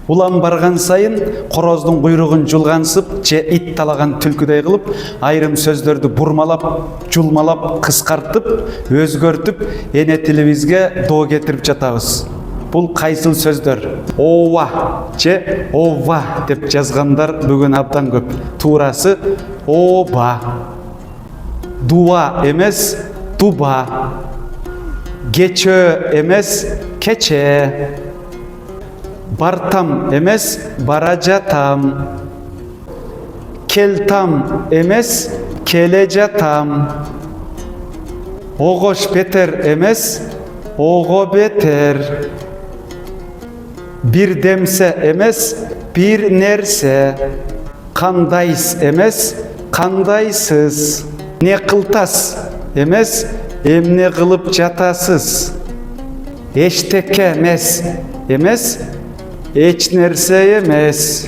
Улам барган сайын короздун куйругун жулгансып же ит талаган түлкүдөй кылып, айрым сөздөрдү бурмалап, жулмалап, кыскартып, өзгөртүп, эне тилибизге доо кетирип жатабыз. Бул кайсыл сөздөр? Ова же ова деп жазгандар бүгүн абдан көп. Туурасы оба. Дуа эмес, дуба. Кечөө эмес, кече. Бартам эмес, бара жатам. Келтам эмес, келе жатам. Огош бетер эмес, ого бетер. Бир демсе эмес, бир нерсе. Кандайс эмес, кандайсыз. Не кылтас эмес, эмне кылып жатасыз. Эчтеке эмес, эч нерсе эмес.